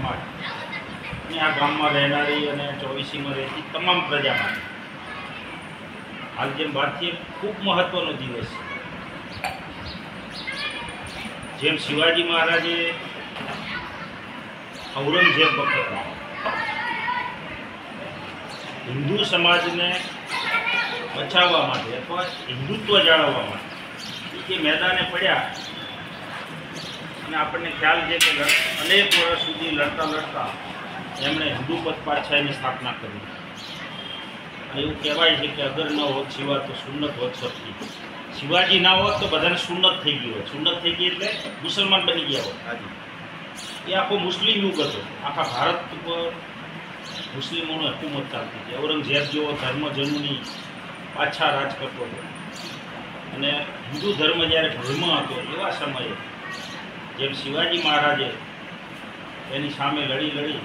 સમાજ અને આ ગામમાં રહેનારી અને ચોવીસીમાં રહેતી તમામ પ્રજા માટે હાલ જેમ ભારતીય ખૂબ મહત્ત્વનો દિવસ છે। જેમ શિવાજી મહારાજે ઔરંગઝેબ વખતમાં હિન્દુ સમાજને બચાવવા માટે અથવા હિન્દુત્વ જાળવવા માટે એ મેદાને પડ્યા અને આપણને ખ્યાલ છે કે અનેક વર્ષ સુધી લડતા લડતા એમણે હિન્દુ પદ પાતશાહીની સ્થાપના કરી। એવું કહેવાય છે કે અગર ન હોત શિવા તો સુન્નત હોત સબકી। શિવાજી ના હોત તો બધાને સુન્નત થઈ ગયું હોત। સુન્નત થઈ ગઈ એટલે મુસલમાન બની ગયા હોત। આજે એ આખો મુસ્લિમ યુગ હતો। આખા ભારત ઉપર મુસ્લિમોની હુકુમત ચાલતી હતી। ઔરંગઝેબ જેવો ધર્મજનની પાછા રાજ કરતો હતો અને હિન્દુ ધર્મ જ્યારે ભયમાં હતો એવા સમયે જેમ શિવાજી મહારાજે એની સામે લડી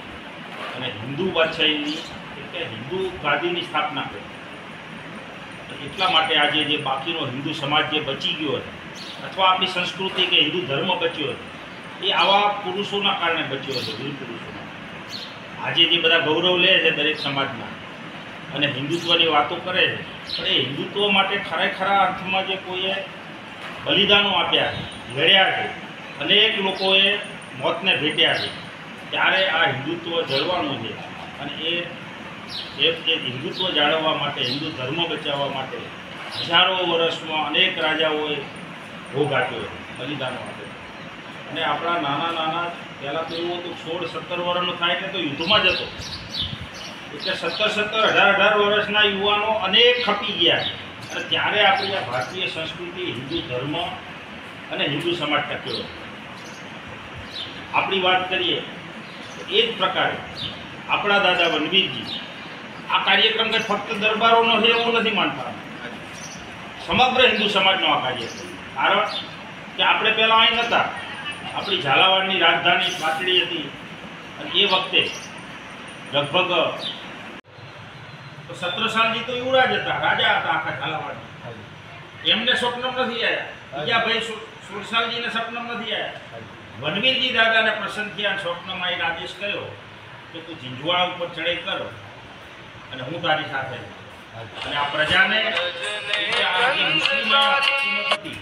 અને હિન્દુ બાદશાહીની એટલે હિન્દુ ગાદીની સ્થાપના કરી। એટલા માટે આજે જે બાકીનો હિન્દુ સમાજ જે બચી ગયો હતો અથવા આપણી સંસ્કૃતિ કે હિન્દુ ધર્મ બચ્યો હતો એ આવા પુરુષોના કારણે બચ્યો હતો। વીર પુરુષોના આજે જે બધા ગૌરવ લે છે દરેક સમાજના અને હિન્દુત્વની વાતો કરે છે પણ એ હિન્દુત્વ માટે ખરેખરા અર્થમાં જે કોઈએ બલિદાનો આપ્યા છે, લડ્યા છે, અનેક લોકોએ મોતને ભેટ્યા છે, ત્યારે આ હિન્દુત્વ જળવાનું છે। અને એ હિન્દુત્વ જાળવવા માટે, હિન્દુ ધર્મ બચાવવા માટે હજારો વર્ષમાં અનેક રાજાઓએ ભોગ આપ્યો, બલિદાનો આપ્યો। અને આપણા નાના પહેલાં તો એવું હતું 16-17 વર્ષનો થાય એટલે તો યુદ્ધમાં જતો, એટલે 17-18 વર્ષના યુવાનો અનેક ખપી ગયા છે। અને ત્યારે આપણી આ ભારતીય સંસ્કૃતિ, હિન્દુ ધર્મ અને હિન્દુ સમાજ ટક્યો। આપણી વાત કરીએ તો એ જ પ્રકારે આપણા દાદા વનવીરજી આ કાર્યક્રમ કંઈ ફક્ત દરબારોનો છે એવું નથી માનતા, સમગ્ર હિન્દુ સમાજનો આ કાર્યક્રમ। કારણ કે આપણે પહેલાં અહીં નહોતા, આપણી ઝાલાવાડની રાજધાની પાટડી હતી અને એ વખતે લગભગ તો સત્રસાલજી તો યુવરાજ હતા, રાજા હતા આખા ઝાલાવાડના। એમને સ્વપ્ન નથી આવ્યા, બીજા ભાઈ સુરસાલજીને સ્વપ્ન નથી આવ્યા। વનવીરજી દાદાને પ્રસન્ન થયા, સ્વપ્નમાં એને આદેશ કર્યો કે તું ઝીંઝવાડા ઉપર ચડાઈ કરો અને હું તારી સાથે અને આ પ્રજાને આ જે મુસ્લિમ હતી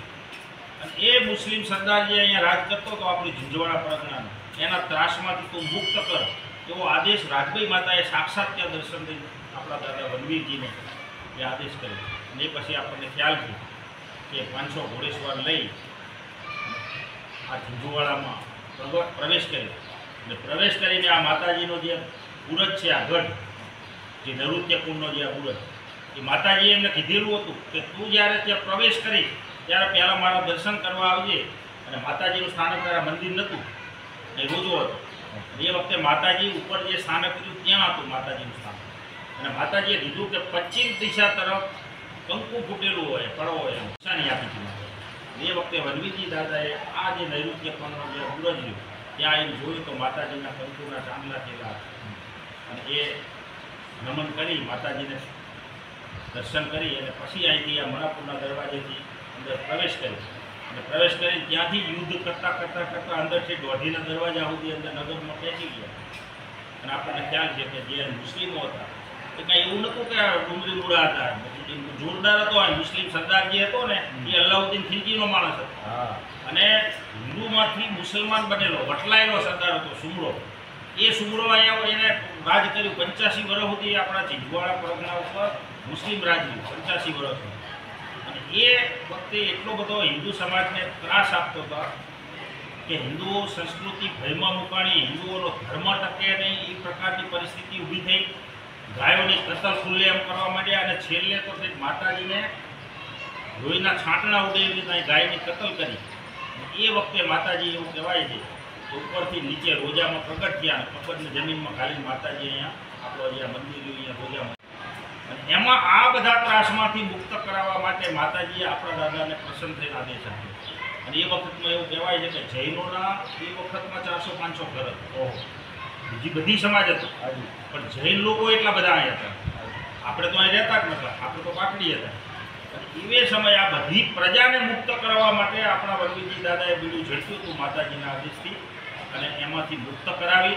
અને એ મુસ્લિમ સરદાર જે અહીંયા રાજ કરતો હતો આપણી ઝીંઝવાડા પરગણાનો, એના ત્રાસમાંથી તું મુક્ત કર એવો આદેશ રાજભાઈ માતાએ સાક્ષાત ત્યાં દર્શન દઈ આપણા દાદા વનવીરજીને એ આદેશ કર્યો। અને એ પછી આપણને ખ્યાલ છે કે 500 ઘોડેસવાર લઈ આ ઝીંઝવાડામાં પ્રવેશ કર્યો અને પ્રવેશ કરીને આ માતાજીનો જે બુરજ છે, આ ગઢ જે નૈઋત્યકુંડનો જે આ બુરજ, એ માતાજીએ એમને કીધેલું હતું કે તું જ્યારે ત્યાં પ્રવેશ કરીશ ત્યારે પહેલાં મારા દર્શન કરવા આવજે। અને માતાજીનું સ્થાનક તારા મંદિર નહોતું, એ રોજો હતો। એ વખતે માતાજી ઉપર જે સ્થાનક હતું ત્યાં હતું માતાજીનું સ્થાનક, અને માતાજીએ કીધું કે પશ્ચિમ દિશા તરફ કંકુ ફૂટેલું હોય, કળો હોય, નિશાની આપી હતી માતાજી। એ વખતે વનવીરજી દાદાએ આ જે નૈઋત્યકુંડનો જે બુરજ રહ્યું ત્યાં એને જોયું તો માતાજીના કંકુના ચાંદલા થયેલા અને એ નમન કરી માતાજીને દર્શન કરી અને પછી અહીંથી આ મણાપુરના દરવાજેથી અંદર પ્રવેશ કર્યો અને પ્રવેશ કરી ત્યાંથી યુદ્ધ કરતાં અંદરથી દોઢીના દરવાજા સુધી અંદર નગરમાં પહોંચી ગયા। અને આપણને ખ્યાલ છે કે જે મુસ્લિમો હતા એ કાંઈ એવું નહોતું કે ડુંગળી મૂળા હતા, જોરદાર હતો। આ મુસ્લિમ સરદાર જે હતો ને એ અલ્લાઉદ્દીન ખિલજીનો માણસ હતો અને હિન્દુમાંથી મુસલમાન બનેલો વટલાયેલો સરદાર હતો સુમરો। એ સુમરો અહીંયા એને રાજ કર્યું 85 વર્ષ સુધી આપણા ઝીંઝવાડા પરગણા ઉપર મુસ્લિમ રાજ રહ્યું 85 વર્ષ। અને એ વખતે એટલો બધો હિન્દુ સમાજને ત્રાસ આપતો હતો કે હિન્દુઓ સંસ્કૃતિ ભયમાં મુકાણી, હિન્દુઓનો ધર્મ ટકે નહીં એ પ્રકારની પરિસ્થિતિ ઊભી થઈ। ગાયોની કતલ ખુલ્લેઆમ કરવા માંડ્યા અને છેલ્લે તો માતાજીને લોહીના છાંટણા ઉડે એવી રીતે ગાયની કતલ કરી। એ વખતે માતાજી એવું કહેવાય છે કે ઉપરથી નીચે રોજામાં પ્રગટ થયા, કબરની જમીનમાં ખાલી માતાજી અહીંયા આપણો જે મંદિર અહીંયા રોજામાં, અને એમાં આ બધા ત્રાસમાંથી મુક્ત કરાવવા માટે માતાજીએ આપણા દાદાને પ્રસન્ન થઈને આદેશ આપ્યો। અને એ વખતમાં એવું કહેવાય છે કે જૈનોના એ વખતમાં 400-500 ઘર હતા, બીજી બધી સમાજ હતો પણ જૈન લોકો એટલા બધા અહીં હતા। આપણે તો અહીં રહેતા જ નહોતા, આપણે તો પાટડી હતા। એ સમયે આ બધી પ્રજાને મુક્ત કરવા માટે આપણા વનવીરજી દાદાએ બીડું ઝડપ્યું હતું માતાજીના આદેશથી અને એમાંથી મુક્ત કરાવી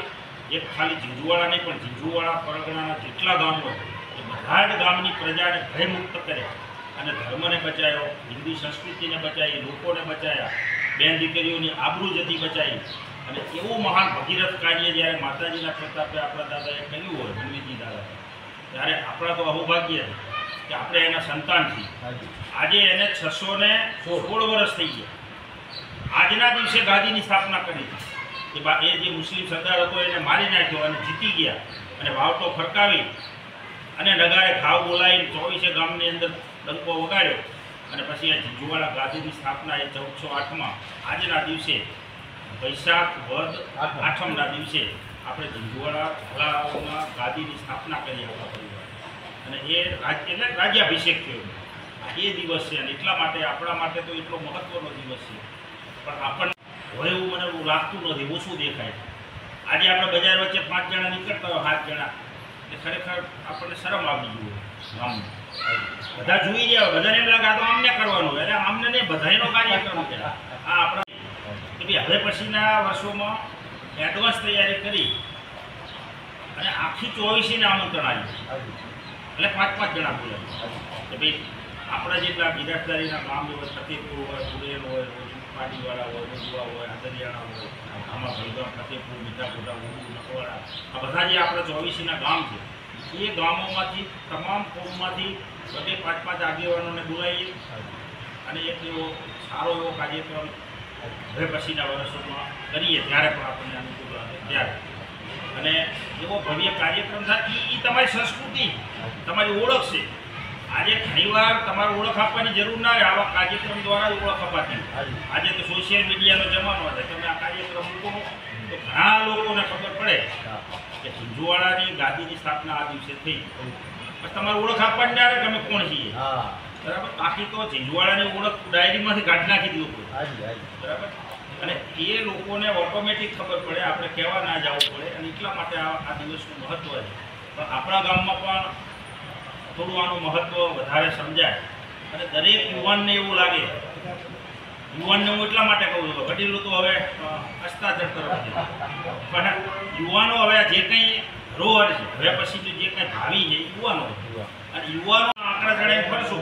એક ખાલી ઝીંઝુવાડા નહીં પણ ઝીંઝુવાડા પરગણાના જેટલા ગામો એ બધા જ ગામની પ્રજાને ભયમુક્ત કર્યા અને ધર્મને બચાવ્યો, હિન્દી સંસ્કૃતિને બચાવી, લોકોને બચાવ્યા, બેન દીકરીઓની આબરૂ જતી બચાવી. અને એવું મહાન ભગીરથ કાર્ય જ્યારે માતાજીના પ્રતાપે આપણા દાદાએ કર્યું હોય, હનુમાનજી દાદા, ત્યારે આપણા તો અહોભાગ્ય કે આપણે એના સંતાન છીએ. આજે એને 616 વર્ષ થઈ ગયા. આજના દિવસે ગાદીની સ્થાપના કરી હતી. એ જે મુસ્લિમ સરદાર હતો એને મારી નાખ્યો અને જીતી ગયા અને વાવટો ફરકાવી અને નગારે ખાવ બોલાવીને 24 ગામની અંદર ડંકો વગાડ્યો અને પછી આ ઝીંઝુવાડા ગાદીની સ્થાપના એ 1408માં આજના દિવસે વૈશાખ વદ આઠમના દિવસે આપણે ઝીંઝુવાડા ઝાલાવાડમાં ગાદીની સ્થાપના કરી આપણા પરિવાર અને એ એટલે રાજ્યાભિષેક થયો. એ દિવસ છે અને એટલા માટે આપણા માટે તો એટલો મહત્ત્વનો દિવસ છે. પણ આપણને હોય એવું મને એવું લાગતું નથી, ઓછું દેખાય. આજે આપણે બજાર વચ્ચે 5 જણા નીકળતા હોય, 7 જણા, એ ખરેખર આપણને શરમ આવી ગયું ગામમાં. બધા જોઈ રહ્યા હોય, બધાને એમ લાગે આ તો આમને કરવાનું, એટલે આમને નહીં, બધાનો કાર્યક્રમ છે આ આપણા. કે ભાઈ હવે પછીના વર્ષોમાં એડવાન્સ તૈયારી કરી અને આખી 24ને આમંત્રણ આવ્યું એટલે 5-5 જણા બોલાવ્યા કે ભાઈ આપણા જેટલા ગિરફદારીના ગામ હોય, ફતેપુર હોય, સુરેલ હોય, પાટીવાળા હોય, મજુવા હોય, આદરિયાણા હોય, આમાં ભલગામ, ફતેપુર, મીઠાપુરા, નખવાડા, આ બધા જે આપણા 24ના ગામ છે એ ગામોમાંથી તમામ કોમમાંથી બધે 5-5 આગેવાનોને બોલાવીએ અને એક એવો સારો એવો કાર્યક્રમ હવે પછીના વર્ષોમાં કરીએ ત્યારે પણ આપણને અનુકૂળ આવે ત્યારે. અને એવો ભવ્ય કાર્યક્રમ થાય એ તમારી સંસ્કૃતિ, તમારી ઓળખ છે. આજે ઘણીવાર તમારે ઓળખ આપવાની જરૂર ના રહે, આવા કાર્યક્રમ દ્વારા જ ઓળખ અપાતી. આજે તો સોશિયલ મીડિયાનો જમાનો છે, તમે આ કાર્યક્રમ મૂકો તો ઘણા લોકોને ખબર પડે કે ઝીંઝુવાડાની ગાદીની સ્થાપના આ દિવસે થઈ. પછી તમારે ઓળખ આપવાની ના રહે કે અમે કોણ છીએ, બરાબર. બાકી તો ઝીંઝુવાડાની ઓળખ ડાયરીમાંથી કાઢી નાખી દીધું બરાબર. અને એ લોકોને ઓટોમેટિક ખબર પડે, આપણે કહેવા ના જવું પડે. અને એટલા માટે આ દિવસનું મહત્ત્વ છે. પણ આપણા ગામમાં પણ થોડું આનું મહત્ત્વ વધારે સમજાય અને દરેક યુવાનને એવું લાગે. યુવાનને હું એટલા માટે કહું છું, વડીલો તો હવે હસ્તાચર તરફ છે, પણ યુવાનો હવે જે કંઈ રોહર છે હવે પછીનું જે કંઈ ભાવિ છે યુવાનો, અને યુવાનો આંકડા ચડાવીને ફરશો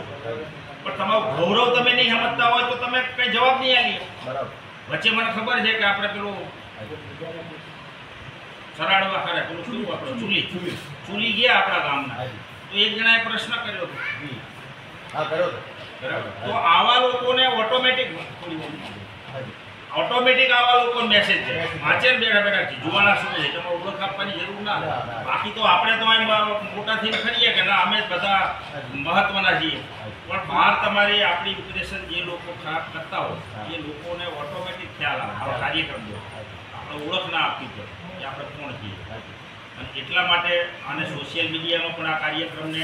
પણ તમારું ગૌરવ તમે નહીં સમજતા હોય તો તમે કંઈ જવાબ નહીં આપી. બરાબર. વચ્ચે મને ખબર છે કે આપણે પેલું સરાડવા ખરે પેલું શું આપણે ચૂલી ગયા આપણા ગામના, તો એક જણાએ પ્રશ્ન કર્યો હતો. હા, કર્યો હતો. બરાબર. તો આવા લોકોને ઓટોમેટિક આવા લોકોને મેસેજ છે, વાંચે બેઠા બેઠા ઝીંઝુવાડા શું છે, તમારે ઓળખ આપવાની જરૂર ના. બાકી તો આપણે તો એમ મોટાથી ખરીએ કે ના અમે બધા મહત્વના છીએ, પણ બહાર તમારી આપણી ઇમ્પ્રેશન જે લોકો ખરાબ કરતા હોય એ લોકોને ઓટોમેટિક ખ્યાલ આવે. આવા કાર્યક્રમ આપણે ઓળખ ના આપવી પડે કે આપણે કોણ છીએ. અને એટલા માટે આને સોશિયલ મીડિયામાં પણ આ કાર્યક્રમને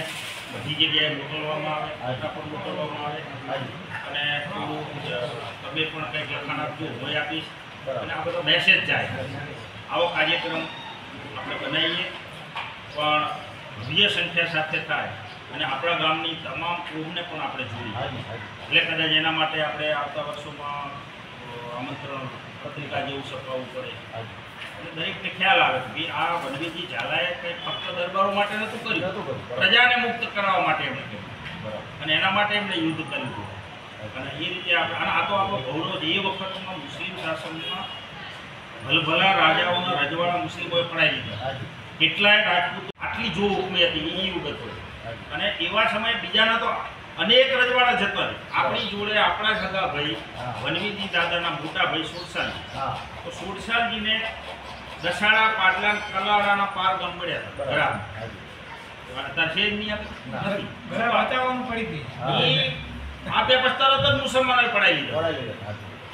બધી જગ્યાએ મોકલવામાં આવે, પણ મોકલવામાં આવે. અને થોડું તમે પણ કંઈક લખાણ આપજો, હું આપીશ અને આ બધો મેસેજ જાય. આવો કાર્યક્રમ આપણે બનાવીએ પણ ભવ્ય સંખ્યા સાથે થાય અને આપણા ગામની તમામ કોમને પણ આપણે જોઈએ. એટલે કદાચ એના માટે આપણે આવતા વર્ષોમાં આમંત્રણ પત્રિકા જેવું છપાવવું પડે. દરેકને ખ્યાલ આવે કે આ વનવીજી ઝાલાએ કંઈ ફક્ત દરબારો માટે નહોતું કર્યું, પ્રજાને મુક્ત કરવા માટે એમણે કર્યું અને એના માટે એમણે યુદ્ધ કર્યું હતું. અને એ રીતે આપણે અને આ તો આપણો ગૌરવ છે. એ વખતમાં મુસ્લિમ શાસનમાં ભલભલા રાજાઓના રજવાડા મુસ્લિમોએ પડાવી દીધા. કેટલાય રાજપૂતો આટલી જો હુકમી હતી એ યુગ હતો. અને એવા સમયે બીજાના તો અનેક રજવાડા જતા રહે. આપણી જોડે આપણા સગા ભાઈ વનવીજી દાદાના મોટા ભાઈ સોરસાલજી, તો સોરસાલજીને દસાડા, પાટલા, કલાડાના પાર ગંભળ્યા હતા. અત્યારે છે જ નહીં, આપે પછી તરત જ મુસલમાનોએ પડાવી લીધા.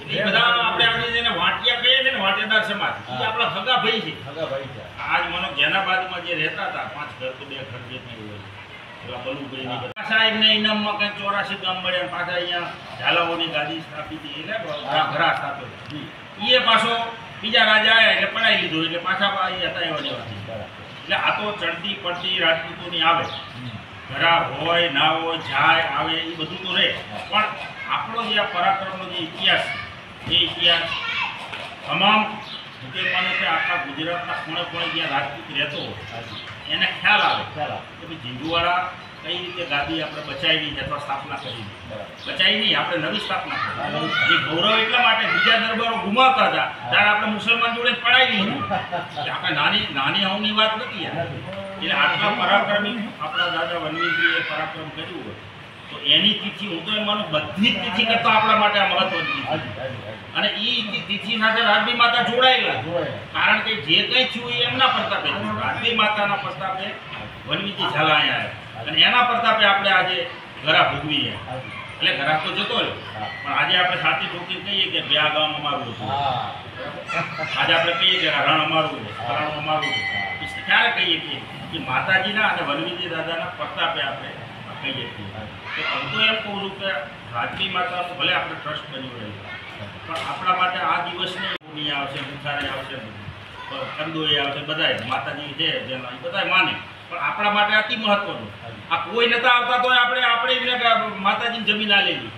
એ બધા આપણે આજે જેને વાંટિયા કહીએ છીએ ને, વાંટેદાર સમાજ, એ આપણા સગા ભાઈ છે. આજ મને જેનાબાદમાં જે રહેતા હતા 5 ઘર તો 2 ઘર જે નહીં હોય પાછા એમને ઇનામમાં કંઈક 84 ગામ મળ્યા, પાછા અહીંયા ઝાલાઓની ગાદી સ્થાપી હતી એટલે ઘરા સ્થાપી. એ પાછો બીજા રાજા આવ્યા એટલે પડાવી લીધો એટલે પાછા હતા એવા જેવાથી. એટલે આ તો ચડતી પડતી રાજપૂતોની આવે, ઘરા હોય ના હોય, જાય આવે, એ બધું તો રહે. પણ આપણો જે આ પરાક્રમનો જે ઇતિહાસ છે એ ઇતિહાસ તમામ જે માનો કે આખા આખા ગુજરાતના ખૂણે ખૂણે જ્યાં રાજપૂત રહેતો હોય એને ખ્યાલ આવે કે ભાઈ ઝીંઝુવાડા કઈ રીતે ગાદી આપણે બચાવી અથવા સ્થાપના કરી બચાવી નહીં, આપણે નવી સ્થાપના કરી. જે ગૌરવ એટલા માટે બીજા દરબારો ગુમાવતા હતા ત્યારે આપણે મુસલમાન જોડે પડાવી લીધું. આપણે નાની નાની અવની વાત નથી એટલે આટલા પરાક્રમી આપણા દાદા વનવીરજીએ પરાક્રમ કર્યું હોય તો એની તિથિ હું તો એમ માનું બધી જ તિથિ કરતાં આપણા માટે આ મહત્વની અને એ તિથિ સાથે રાજબી માતા જોડાયેલા, કારણ કે જે કંઈ થયું એ એમના પ્રતાપે થયું. રાજબી માતાના પ્રતાપે વનવીરજી ઝાલા અહીંયા આવ્યા અને એના પ્રતાપે આપણે આજે ઘરા ભોગવીએ. એટલે ઘરાક તો જતો રહ્યો પણ આજે આપણે સાચી ટોકી કહીએ કે બે ગામ અમારું હતું, આજે આપણે કહીએ કે રણ અમારું છે, રણ અમારું છે. ક્યારે કહીએ કે માતાજીના અને વનવીરજી દાદાના પ્રતાપે આપણે કહીએ છીએ. તો હું તો એમ કહું છું કે રાજબી માતાનું ભલે આપણે ટ્રસ્ટ બન્યું રહ્યું પણ આપણા માટે આ દિવસને ઊની આવશે, બુખારે આવશે, કંદોઈ આવશે, બધાય માતાજી છે જેના એ બધાય માને પણ આપણા માટે અતિ મહત્વનું. આ કોઈ નતા આવતા તો આપણે માતાજીની જમીન આલેલી.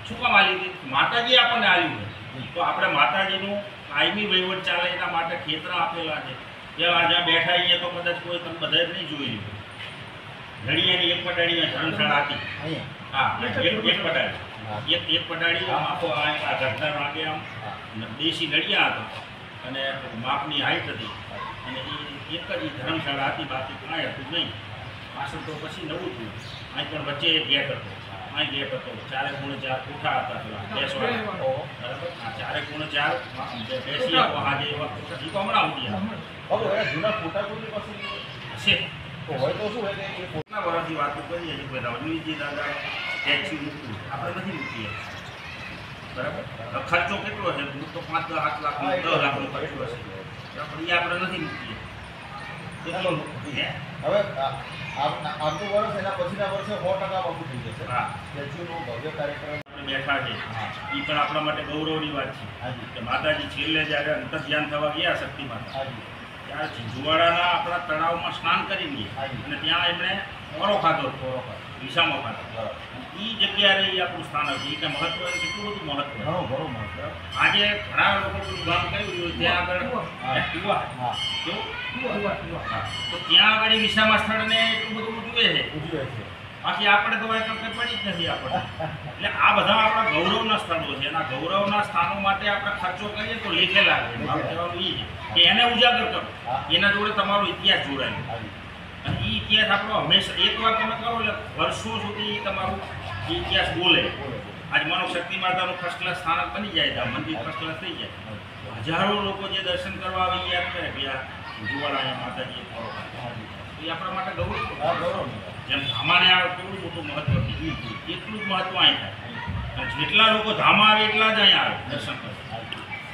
શું કામ આલી હતી? માતાજી આપણને આલ્યું છે તો આપણે માતાજીનું કાયમી વહીવટ ચાલે એના માટે ખેતરા આપેલા છે. જ્યાં જ્યાં બેઠા અહીંયા તો કદાચ કોઈ તમે બધા નહીં જોઈ લીધું. નડિયાની એક પટાડી ધર્મશાળા હતી. હા, એક પટાડી એક પટાડી આખો આ ઘરના વાગે આમ દેશી નડિયા હતો અને માપની હાઈટ હતી અને એ એક જ ધર્મશાળા હતી, બાકી કાંઈ હતું નહીં. પાછળ તો પછી નવું થયું. અહીં પણ વચ્ચે એક ગેટ હતો, અહીં ગેટ હતો. 4 ખૂણે 4 કોઠા હતા પેલા બેસવાના, બરાબર. આ 4 ખૂણે 4 બેસી આજે એવા કોઠા તો હમણાં ઉઠ્યા જૂના ફોટા કોઈ હશે તો હોય તો શું હોય કે કેટલા વર્ષથી વાતો કરીએ છીએ બધા વનવીરજી દાદા ટેક્સી મૂકવું આપણે નથી મૂકીએ, બરાબર. ખર્ચો કેટલો છે? હું તો 5-8 લાખ 10 લાખનો ખર્ચો હશે પણ એ આપણે નથી મૂકીએ. હવે આવતું વર્ષ એના પછીના વર્ષે 100% પાકું થઈ જશે. હા, સ્ટેચ્યુનો ભવ્ય કાર્યક્રમ આપણે બેઠા છે એ પણ આપણા માટે ગૌરવની વાત છે કે માતાજી છેલ્લે જ્યારે અંતર્ધ્યાન થવા ગયા શક્તિ માતા ત્યારે ઝીંઝુવાડાના આપણા તળાવમાં સ્નાન કરી લઈએ અને ત્યાં એમણે ઓરો ખાધો, વિસામો ખાધો. એ જગ્યાએ એ આપણું સ્થાન હતું. એ કે મહત્વ કેટલું બધું મહત્વ. આજે ઘણા લોકો બધું ગામ કહ્યું ત્યાં આગળ તો ત્યાં આગળ વિસામા સ્થળને એટલું બધું ઉજવે છે. બાકી આપણે તો એ કંઈ પડી જ નથી આપણને. એટલે આ બધા આપણા ગૌરવના સ્થળો છે. એના ગૌરવના સ્થાનો માટે આપણે ખર્ચો કરીએ તો લેખે લાગે. મારું કહેવાનું એ છે કે એને ઉજાગર કરો, એના જોડે તમારો ઇતિહાસ જોડાય અને એ ઇતિહાસ આપણો હંમેશા એકવાર તમે કરો એટલે વર્ષો સુધી તમારું ઇતિહાસ બોલે. આજ માનો શક્તિ માતાનું ફર્સ્ટ ક્લાસ સ્થાનક બની જાય તો મંદિર ફર્સ્ટ ક્લાસ થઈ જાય. હજારો લોકો જે દર્શન કરવા આવે યાદ કરે કે આ ઝીંઝુવાડા માતાજીએ ફરો એ આપણા માટે ગૌરવ. જેમ ધામાને આવે કેવું મોટું મહત્વ છે એટલું જ મહત્વ અહીં થાય. જેટલા લોકો ધામા આવે એટલા જ અહીંયા આવે દર્શન કરે.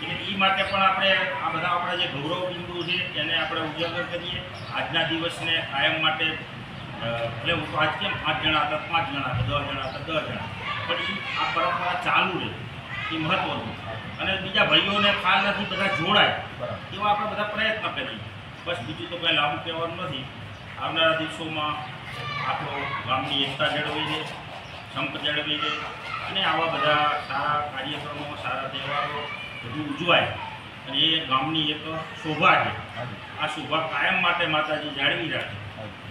એટલે એ માટે પણ આપણે આ બધા આપણા જે ગૌરવ બિંદુ છે એને આપણે ઉજાગર કરીએ. આજના દિવસને કાયમ માટે ભલે હું તો આજ કેમ 5 જણા હતા 5 જણા હતા, 10 જણા હતા 10 જણા, પણ આ પરંપરા ચાલુ રહે એ મહત્વનું. અને બીજા ભાઈઓને ખ્યાલ નથી બધા જોડાય એવા આપણે બધા પ્રયત્ન કરીએ. બસ બીજું તો કંઈ લાંબુ કહેવાનું નથી. આવનારા દિવસોમાં આપણો ગામની એકતા જળવાઈ જાય, સંપ જળવાઈ જાય અને આવા બધા સારા કાર્યક્રમો, સારા તહેવારો બધું ઉજવાય અને એ ગામની એક શોભા છે. આ શોભા કાયમ માટે માતાજી જાળવી રાખે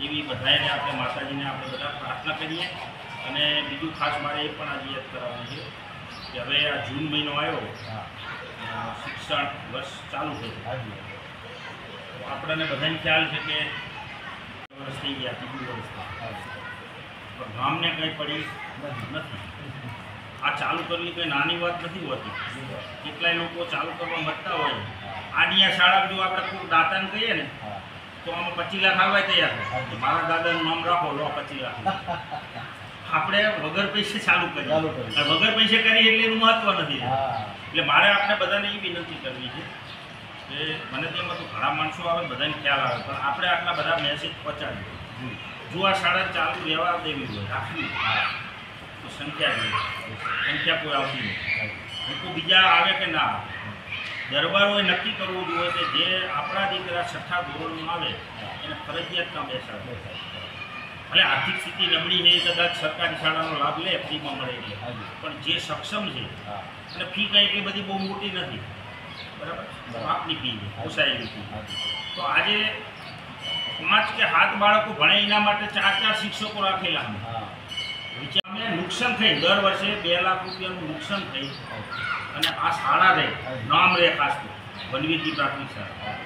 એવી બધાને આપણે માતાજીને આપણે બધા પ્રાર્થના કરીએ. અને બીજું ખાસ મારે એ પણ આજે યાદ કરાવવાનું છે કે હવે આ જૂન મહિનો આવ્યો, શિક્ષણ વર્ષ ચાલુ થયું. આપણને બધાને ખ્યાલ છે કે વર્ષ થઈ ગયા, 3 વર્ષ પણ ગામને કંઈ પડી નથી. આ ચાલુ કરવી કંઈ નાની વાત નથી હોતી. કેટલાય લોકો ચાલુ કરવા મતતા હોય. આની શાળા જો આપણે કોઈ દાતાને કહીએ ને તો આમાં 25 લાખ આવવા તૈયાર થાય. મારા દાદાનું નામ રાખો, લો 25 લાખ. આપણે વગર પૈસે ચાલુ કરીએ, વગર પૈસે કરીએ એટલે એનું મહત્વ નથી. એટલે મારે આપણે બધાને એ વિનંતી કરવી છે કે મને તેમાં તો ઘણા માણસો આવે, બધાને ખ્યાલ આવે, પણ આપણે આટલા બધા મેસેજ પહોંચાડીએ. જો આ શાળા ચાલુ રહેવા દેવી હોય, રાખવી તો સંખ્યા કોઈ આવતી નથી. લોકો બીજા આવે કે ના આવે. દરબારોએ નક્કી કરવું જોઈએ કે જે આપણા દીકરા 6થા ધોરણમાં આવે એને ફરજિયાત કામ બેસાડે. ભલે આર્થિક સ્થિતિ નબળી છે, કદાચ સરકારી શાળાનો લાભ લે, ફ્રીમાં મળે એટલે, પણ જે સક્ષમ છે અને ફી કંઈ એટલી બધી બહુ મોટી નથી. બરાબર, બરાબર. આપની ફી છે, પોસાય એવી ફી. હાજી. તો આજે 5 કે 7 બાળકો ભણે એના માટે 4 શિક્ષકો રાખેલા અમે. હા. અમે નુકસાન થઈ દર વર્ષે 2 લાખ રૂપિયાનું નુકસાન થઈ અને આ શાળા રહે નામ રહે ખાસ તો વનવીરજી પ્રાથમિક શાળા. હા.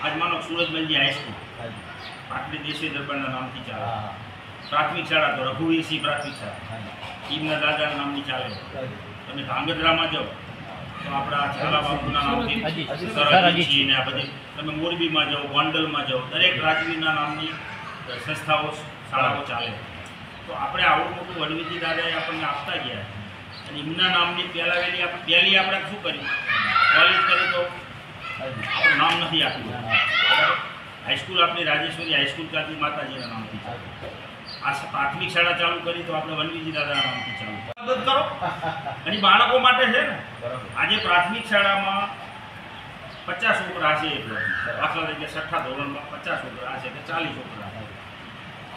આજ માનો સુરજબલજી હાઈસ્કૂલ હાજી. પાટલી દેશી દરબારના નામથી ચાલે. હા. પ્રાથમિક શાળા તો રઘુવીરસિંહ પ્રાથમિક શાળા હાજી. એમના દાદાના નામની ચાલે. હાજી. તમે ધાંગધ્રામાં જાઓ તો આપણા ઝાલા બાપુના નામથી હાજી. સરજીજી ને આ બધી, તમે મોરબીમાં જાઓ, ગોંડલમાં જાઓ, દરેક રાજવીના નામની સંસ્થાઓ શાળાઓ ચાલે. તો આપણે આવું મોટું વનવીરજી દાદાએ આપણને આપતા ગયા અને એમના નામની પહેલી આપણે શું કર્યું, કોલેજ કરી તો હાજી. આપણું નામ નથી આપ્યું. હા. હાઈસ્કૂલ આપણી રાજેશ્વરી હાઈસ્કૂલ ચાલતી માતાજીના નામથી ચાલુ. હાજી. આ પ્રાથમિક શાળા ચાલુ કરી તો આપણે વનવીરજી દાદાના નામથી ચાલુ. મદદ કરો અને બાળકો માટે છે ને. બરાબર. આજે પ્રાથમિક શાળામાં 50 છોકરા છે, એટલે દાખલા તરીકે 6ઠ્ઠા ધોરણમાં 50 છોકરા છે કે 40 છોકરા. હાજી.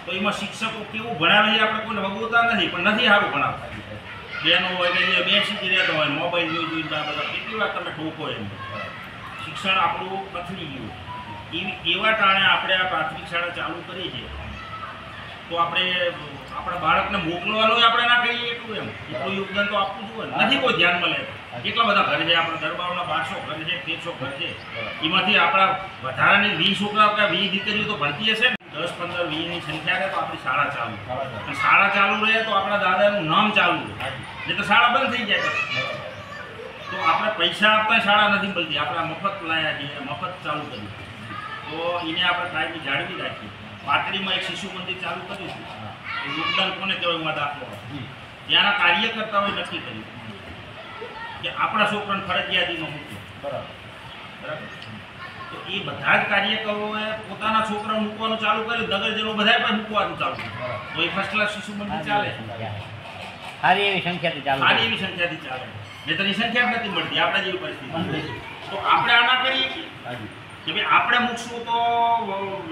તો એમાં શિક્ષકો કેવું ભણાવે એ આપણે કોઈને વગોતા નથી, પણ નથી સારું ભણાવતા. હાજી. બેનો હોય કે જે બેસી રહેતો હોય મોબાઈલ જોઈ આ બધા કેટલી વાર તમે ઠોકો એમ. શિક્ષણ આપણું પથરી ગયું. એવા ટાણે આપણે આ પ્રાથમિક શાળા ચાલુ કરી છે તો આપણે આપણા બાળકને મોકલવાનું આપણે ના કહીએ એટલું એમ એટલું યોગદાન તો આપવું જોઈએ ને. નથી કોઈ ધ્યાનમાં લે. કેટલા બધા ઘર છે આપણા દરબારોના 1200 ઘર છે, 1300 ઘર છે. એમાંથી આપણા વધારાની 20 છોકરા કે 20 દીકરીઓ તો ભણતી હશે ને. 10, 15, 20ની સંખ્યા રહે તો આપણી શાળા ચાલુ. બરાબર. અને શાળા ચાલુ રહે તો આપણા દાદાનું નામ ચાલુ રહે. હાજી. નહીં તો શાળા બંધ થઈ જાય. બરાબર. તો આપણે પૈસા આપતા શાળા નથી મળતી, આપણે મફત લાયા છીએ, મફત ચાલુ કર્યું. તો એને આપણે કાયમી જાળવી રાખીએ. પાટડીમાં એક શિશુ મંદિર ચાલુ કર્યું છે. હા. એ યોગદાન કોને કહેવાય એમાં દાખલો હોય. જી. ત્યાંના કાર્યકર્તાઓએ નક્કી કર્યું કે આપણા છોકરાને ફરજિયાતીમાં મૂકવું. બરાબર. બરાબર. તો એ બધા જ કાર્યકરોએ પોતાના છોકરા મૂકવાનું ચાલુ કર્યું. નગરજનો બધાએ પણ મૂકવાનું ચાલુ કર્યું. બરાબર. તો એ ફર્સ્ટ ક્લાસ શિશુ મંદિર ચાલે. સારી એવી સંખ્યાથી ચાલુ સારી એવી સંખ્યાથી ચાલે. નહીંતર સંખ્યા જ નથી મળતી આપણા જેવી પરિસ્થિતિ. તો આપણે આના કરીએ હાજી. કે ભાઈ આપણે મૂકશું તો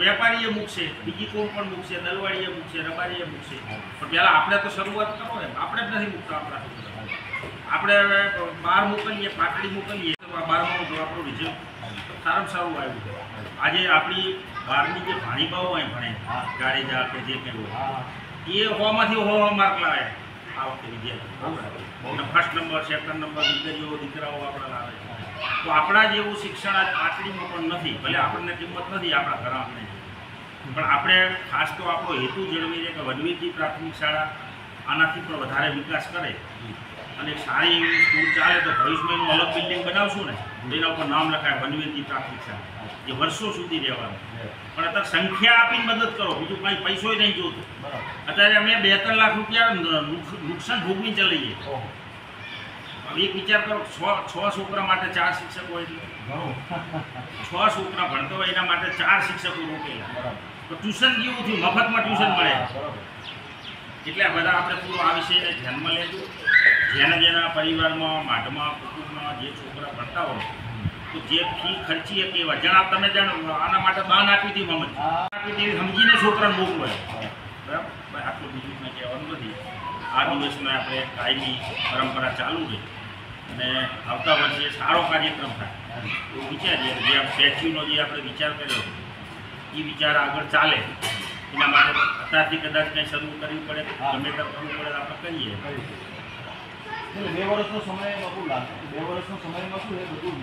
વેપારીએ મૂકશે, બીજી કોઈ પણ મૂકશે, દલવાડીએ મૂકશે, રબારીએ મૂકશે. પણ પહેલાં આપણે તો શરૂઆત કરો એમ. આપણે જ નથી મૂકતા આપણા છોકરા. આપણે બહાર મોકલીએ, પાટડી મોકલીએ તો 12માનું તો આપણું રિઝલ્ટ સારામાં સારું આવ્યું. આજે આપણી બહારની જે ભાણીબાઓ અહીં ભણે, જાડેજા કે જે કંઈ હોય, હા. એ 100માંથી 100 માર્ક લાવે આ વખતે વિદ્યાર્થીઓ. ફર્સ્ટ નંબર, સેકન્ડ નંબર દીકરીઓ દીકરાઓ આપણા લાવે છે. તો આપણા જેવું શિક્ષણ આજ પાટડીમાં પણ નથી. ભલે આપણને કિંમત નથી આપણા ઘર આપણે, પણ આપણે ખાસ તો આપણો હેતુ જળવી છે કે વનવીરજી પ્રાથમિક શાળા આનાથી પણ વધારે વિકાસ કરે અને સારી એવી સ્કૂલ ચાલે. તો ભવિષ્યમાં એનું અલગ બિલ્ડિંગ બનાવશું ને તો એના ઉપર નામ લખાય વનવીરજી પ્રાથમિક શાળા, જે વર્ષો સુધી રહેવાનું. પણ અત્યારે સંખ્યા આપીને મદદ કરો, બીજું કાંઈ પૈસોય નહીં જોતું. બરાબર. અત્યારે અમે 2-3 લાખ રૂપિયા નુકસાન ભોગવી ચલાવીએ. ઓહો. હવે એક વિચાર કરો, 6 છોકરા માટે 4 શિક્ષકો હોય એટલે ઘણું. 6 છોકરા ભણતો હોય એના માટે 4 શિક્ષકો રોકેલા. બરાબર. તો ટ્યુશન જેવું થયું, મફતમાં ટ્યુશન મળે. હા, બરાબર. એટલે આ બધા આપણે પૂરો આ વિષયને ધ્યાનમાં લેજો. જેના પરિવારમાં, માઢમાં, કુટુંબમાં જે છોકરા ભણતા હોય તો જે ફી ખર્ચીએ કેવા જણા તમે જાણો આના માટે દાન આપી હતી મમ્મી હા. આપી હતી સમજીને છોકરાને મોકલો. હા. બરાબર. આટલું બીજું કંઈ કહેવાનું નથી. આ દિવસમાં આપણે કાયમી પરંપરા ચાલુ રહી અને આવતા વર્ષે સારો કાર્યક્રમ થાય એવું વિચારીએ. જે આ સ્ટેચ્યુનો જે આપણે વિચાર કર્યો એ વિચાર આગળ ચાલે એના માટે અત્યારથી કદાચ કંઈ શરૂ કરવી પડે, ગમે તે કરવું પડે આપણે કરીએ. એટલે 2 વર્ષનો સમય બહુ લાગે. 2 વર્ષનો સમયમાં શું એ બધું